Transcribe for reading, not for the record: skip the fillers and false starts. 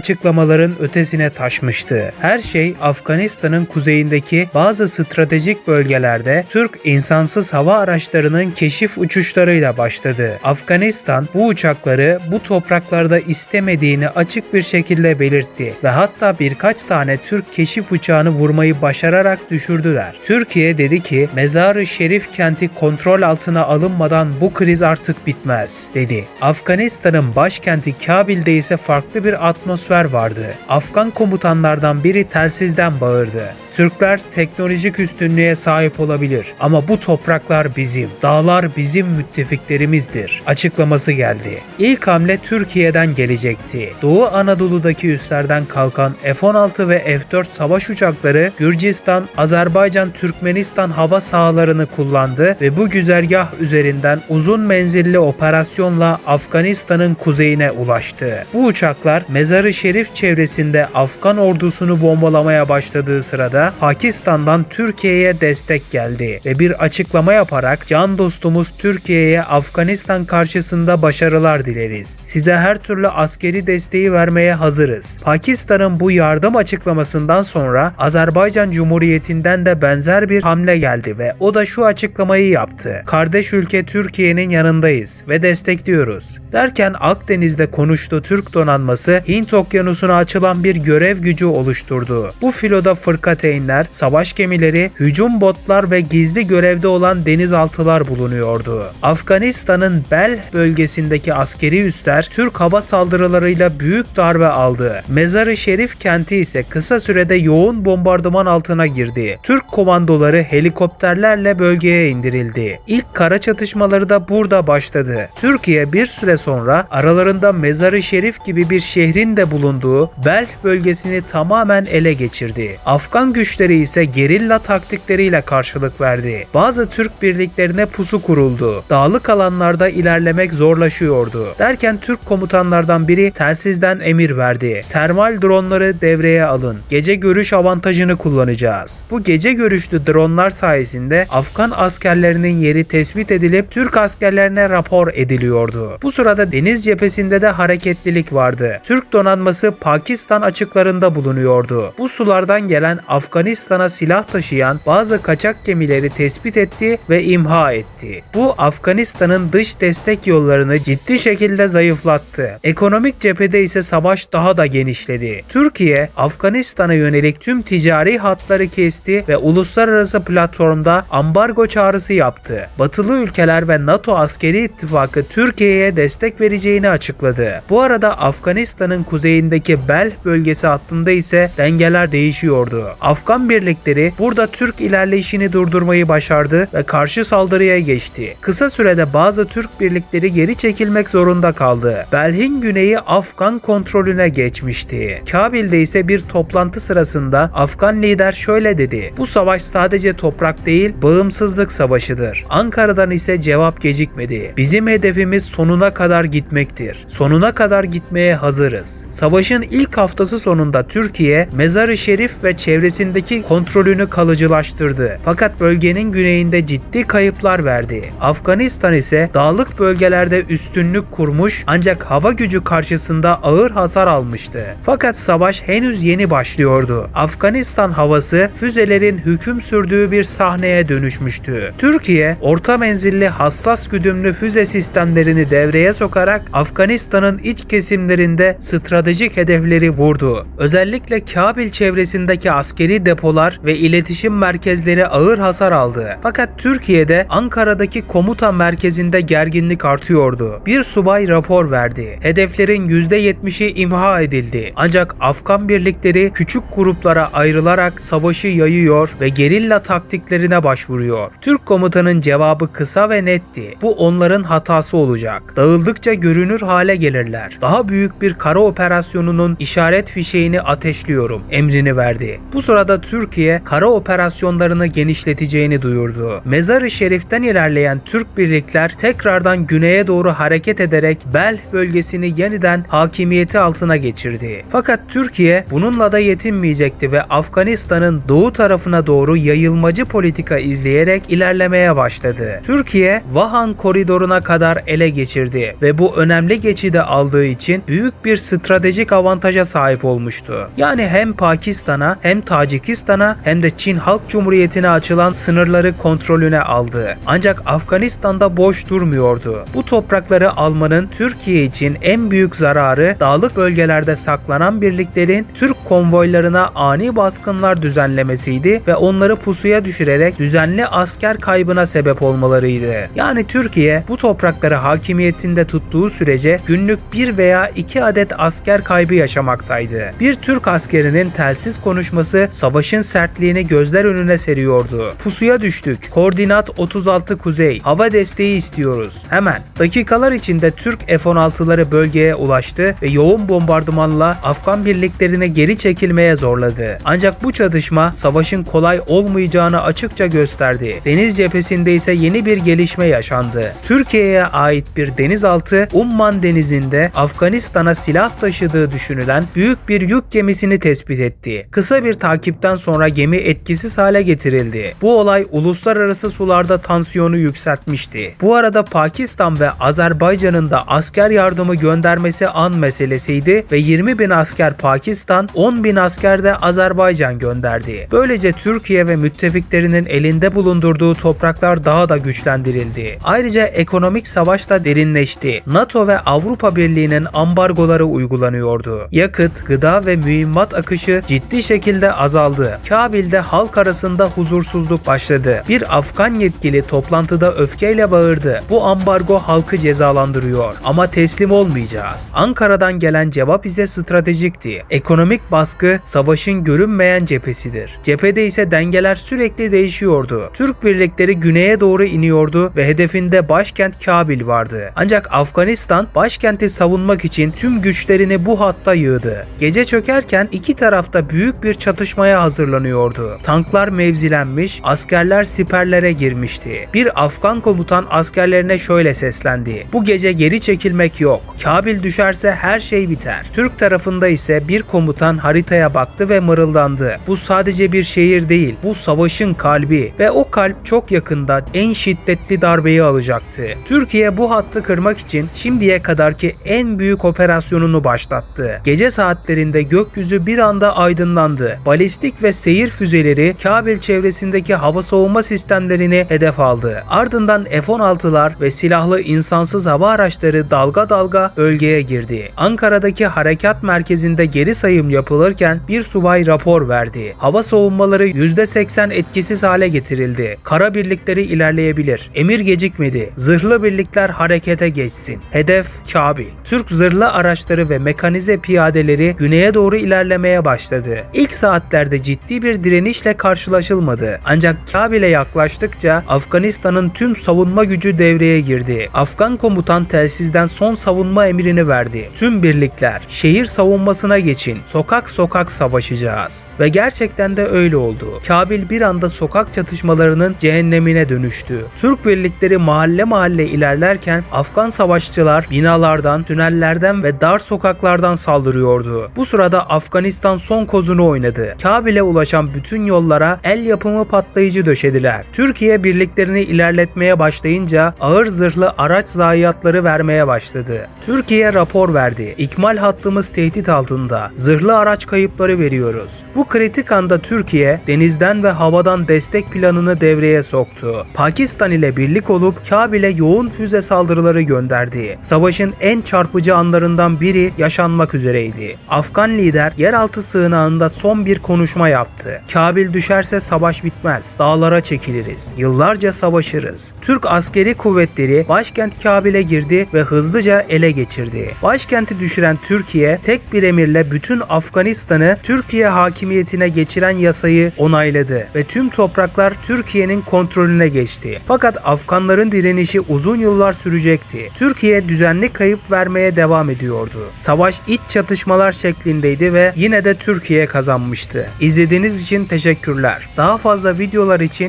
açıklamaların ötesine taşmıştı. Her şey Afganistan'ın kuzeyindeki bazı stratejik bölgelerde Türk insansız hava araçlarının keşif uçuşlarıyla başladı. Afganistan bu uçakları bu topraklarda istemediğini açık bir şekilde belirtti ve hatta birkaç tane Türk keşif uçağını vurmayı başararak düşürdüler. Türkiye dedi ki Mezar-ı Şerif kenti kontrol altına alınmadan bu kriz artık bitmez dedi. Afganistan'ın başkenti Kabil'de ise farklı bir atmosfer vardı. Afgan komutanlardan biri telsizden bağırdı. Türkler teknolojik üstünlüğe sahip olabilir ama bu topraklar bizim, dağlar bizim müttefiklerimizdir açıklaması geldi. İlk hamle Türkiye'den gelecekti. Doğu Anadolu'daki üslerden kalkan F-16 ve F-4 savaş uçakları Gürcistan, Azerbaycan, Türkmenistan hava sahalarını kullandı ve bu güzergah üzerinden uzun menzilli operasyonla Afganistan'ın kuzeyine ulaştı. Bu uçaklar Mezar-ı Şerif çevresinde Afgan ordusunu bombalamaya başladığı sırada Pakistan'dan Türkiye'ye destek geldi ve bir açıklama yaparak can dostumuz Türkiye'ye Afganistan karşısında başarılar dileriz. Size her türlü askeri desteği vermeye hazırız. Pakistan'ın bu yardım açıklamasından sonra Azerbaycan Cumhuriyeti'nden de benzer bir hamle geldi ve o da şu açıklamayı yaptı. Kardeş ülke Türkiye'nin yanındayız ve destekliyoruz. Derken Akdeniz'de konuştuğu Türk donanması Hint Okyanusu'na açılan bir görev gücü oluşturdu. Bu filoda fırkateynler, savaş gemileri, hücum botlar ve gizli görevde olan denizaltılar bulunuyordu. Afganistan'ın Bel bölgesindeki askeri üsler Türk hava saldırılarıyla büyük darbe aldı. Mezar-ı Şerif kenti ise kısa sürede yoğun bombardıman altına girdi. Türk komandoları helikopterlerle bölgeye indirildi. İlk kara çatışmaları da burada başladı. Türkiye bir süre sonra aralarında Mezar-ı Şerif gibi bir şehrin de bulunduğu Bel bölgesini tamamen ele geçirdi. Afgan güçleri ise gerilla taktikleriyle karşılık verdi. Bazı Türk birliklerine pusu kuruldu. Dağlık alanlarda ilerlemek zorlaşıyordu. Derken Türk komutanlardan biri telsizden emir verdi. Termal dronları devreye alın. Gece görüş avantajını kullanacağız. Bu gece görüşlü dronlar sayesinde Afgan askerlerinin yeri tespit edilip Türk askerlerine rapor ediliyordu. Bu sırada deniz cephesinde de hareketlilik vardı. Türk donanması Pakistan açıklarında bulunuyordu. Bu sulardan gelen Afganistan'a silah taşıyan bazı kaçak gemileri tespit etti ve imha etti. Bu Afganistan'ın dış destek yollarını ciddi şekilde zayıflattı. Ekonomik cephede ise savaş daha da genişledi. Türkiye, Afganistan'a yönelik tüm ticari hatları kesti ve uluslararası platformda ambargo çağrısı yaptı. Batılı ülkeler ve NATO askeri ittifakı Türkiye'ye destek vereceğini açıkladı. Bu arada Afganistan'ın kuzeyindeki Bel bölgesi hattında ise dengeler değişiyordu. Afgan birlikleri burada Türk ilerleyişini durdurmayı başardı ve karşı saldırıya geçti. Kısa sürede bazı Türk birlikleri geri çekilmek zorunda kaldı. Belh'in güneyi Afgan kontrolüne geçmişti. Kabil'de ise bir toplantı sırasında Afgan lider şöyle dedi: "Bu savaş sadece toprak değil, bağımsızlık savaşıdır." Ankara'dan ise cevap gecikmedi. "Bizim hedefimiz sonuna kadar gitmektir. Sonuna kadar gitmeye hazırız." Savaşın ilk haftası sonunda Türkiye, Mezar-ı Şerif ve çevresindeki kontrolünü kalıcılaştırdı. Fakat bölgenin güneyinde ciddi kayıplar verdi. Afganistan ise dağlık bölgelerde üstünlük kurmuş ancak hava gücü karşısında ağır hasar almıştı. Fakat savaş henüz yeni başlıyordu. Afganistan havası füzelerin hüküm sürdüğü bir sahneye dönüşmüştü. Türkiye, orta menzilli hassas güdümlü füze sistemlerini devreye sokarak Afganistan'ın iç kesimlerinde stratejik hedefleri vurdu. Özellikle Kabil çevresindeki askeri depolar ve iletişim merkezleri ağır hasar aldı. Fakat Türkiye'de Ankara'daki komuta merkezinde gerginlik artıyordu. Bir subay rapor verdi. Hedeflerin %70'i imha edildi. Ancak Afgan birlikleri küçük gruplara ayrılarak savaşı yayıyor ve gerilla taktiklerine başvuruyor. Türk komutanın cevabı kısa ve netti. Bu onların hatası olacak. Dağıldıkça görünür hale gelirler. Daha büyük bir kara operasyonunun işaret fişeğini ateşliyorum emrini verdi. Bu sırada Türkiye kara operasyonlarını genişleteceğini duyurdu. Mezar-ı Şerif'ten ilerleyen Türk birlikler tekrardan güneye doğru hareket ederek Bel bölgesini yeniden hakimiyeti altına geçirdi. Fakat Türkiye bununla da yetinmeyecekti ve Afganistan'ın doğu tarafına doğru yayılmacı politika izleyerek ilerlemeye başladı. Türkiye, Vahan koridoruna kadar ele geçirdi ve bu önemli geçidi aldığı için büyük bir stratejik stratejik avantaja sahip olmuştu. Yani hem Pakistan'a hem Tacikistan'a hem de Çin Halk Cumhuriyeti'ne açılan sınırları kontrolüne aldı. Ancak Afganistan'da boş durmuyordu. Bu toprakları almanın Türkiye için en büyük zararı dağlık bölgelerde saklanan birliklerin Türk konvoylarına ani baskınlar düzenlemesiydi ve onları pusuya düşürerek düzenli asker kaybına sebep olmalarıydı. Yani Türkiye bu toprakları hakimiyetinde tuttuğu sürece günlük 1 veya 2 adet asker kaybı yaşamaktaydı. Bir Türk askerinin telsiz konuşması savaşın sertliğini gözler önüne seriyordu. Pusuya düştük. Koordinat 36 Kuzey. Hava desteği istiyoruz. Hemen. Dakikalar içinde Türk F-16'ları bölgeye ulaştı ve yoğun bombardımanla Afgan birliklerini geri çekilmeye zorladı. Ancak bu çatışma savaşın kolay olmayacağını açıkça gösterdi. Deniz cephesinde ise yeni bir gelişme yaşandı. Türkiye'ye ait bir denizaltı Umman Denizi'nde Afganistan'a silah taşıdığı düşünülen büyük bir yük gemisini tespit etti. Kısa bir takipten sonra gemi etkisiz hale getirildi. Bu olay uluslararası sularda tansiyonu yükseltmişti. Bu arada Pakistan ve Azerbaycan'ın da asker yardımı göndermesi an meselesiydi ve 20.000 asker Pakistan, 10.000 asker de Azerbaycan gönderdi. Böylece Türkiye ve müttefiklerinin elinde bulundurduğu topraklar daha da güçlendirildi. Ayrıca ekonomik savaş da derinleşti. NATO ve Avrupa Birliği'nin ambargoları uygulanıyordu. Yakıt, gıda ve mühimmat akışı ciddi şekilde azaldı. Kabil'de halk arasında huzursuzluk başladı. Bir Afgan yetkili toplantıda öfkeyle bağırdı. Bu ambargo halkı cezalandırıyor ama teslim olmayacağız. Ankara'dan gelen cevap ise stratejikti. Ekonomik baskı savaşın görünmeyen cephesidir. Cephede ise dengeler sürekli değişiyordu. Türk birlikleri güneye doğru iniyordu ve hedefinde başkent Kabil vardı. Ancak Afganistan başkenti savunmak için tüm güçlerini bu hatta yığdı. Gece çökerken iki tarafta büyük bir çatışmaya hazırlanıyordu. Tanklar mevzilenmiş, askerler siperlere girmişti. Bir Afgan komutan askerlerine şöyle seslendi: "Bu gece geri çekilmek yok. Kabil düşerse her şey biter." Türk tarafında ise bir komutan haritaya baktı ve mırıldandı: "Bu sadece bir şehir değil, bu savaşın kalbi ve o kalp çok yakında en şiddetli darbeyi alacaktı." Türkiye bu hattı kırmak için şimdiye kadarki en büyük operasyonunu başlattı. Gece saatlerinde gökyüzü bir anda aydınlandı. Balistik ve seyir füzeleri Kabil çevresindeki hava savunma sistemlerini hedef aldı. Ardından F-16'lar ve silahlı insansız hava araçları dalga dalga bölgeye girdi. Ankara'daki harekat merkezinde geri sayım yapılırken bir subay rapor verdi. Hava savunmaları %80 etkisiz hale getirildi. Kara birlikleri ilerleyebilir. Emir gecikmedi. Zırhlı birlikler harekete geçsin. Hedef Kabil. Türk zırhlı araçları ve mekanize piyadeleri güneye doğru ilerlemeye başladı. İlk saatlerde ciddi bir direnişle karşılaşılmadı. Ancak Kabil'e yaklaştıkça Afganistan'ın tüm savunma gücü devreye girdi. Afgan komutan telsizden son savunma emrini verdi. Tüm birlikler şehir savunmasına geçin. Sokak sokak savaşacağız. Ve gerçekten de öyle oldu. Kabil bir anda sokak çatışmalarının cehennemine dönüştü. Türk birlikleri mahalle mahalle ilerlerken Afgan savaşçılar binalardan, tünellerden ve dar sokaklardan saldırıyordu. Bu sırada Afganistan son kozunu oynadı. Kabil'e ulaşan bütün yollara el yapımı patlayıcı döşediler. Türkiye birliklerini ilerletmeye başlayınca ağır zırhlı araç zayiatları vermeye başladı. Türkiye rapor verdi. İkmal hattımız tehdit altında. Zırhlı araç kayıpları veriyoruz. Bu kritik anda Türkiye denizden ve havadan destek planını devreye soktu. Pakistan ile birlik olup Kabil'e yoğun füze saldırıları gönderdi. Savaşın en çarpıcı anlarından biri yaşanmak üzereydi. Afgan lider yeraltı sığınağında son bir konuşma yaptı. Kabil düşerse savaş bitmez. Dağlara çekiliriz. Yıllarca savaşırız. Türk askeri kuvvetleri başkent Kabil'e girdi ve hızlıca ele geçirdi. Başkenti düşüren Türkiye tek bir emirle bütün Afganistan'ı Türkiye hakimiyetine geçiren yasayı onayladı ve tüm topraklar Türkiye'nin kontrolüne geçti. Fakat Afganların direnişi uzun yıllar sürecekti. Türkiye düzenli kayıp vermeye devam ediyordu. Savaş iç çatışmalar şeklindeydi ve yine de Türkiye kazanmıştı. İzlediğiniz için teşekkürler. Daha fazla videolar için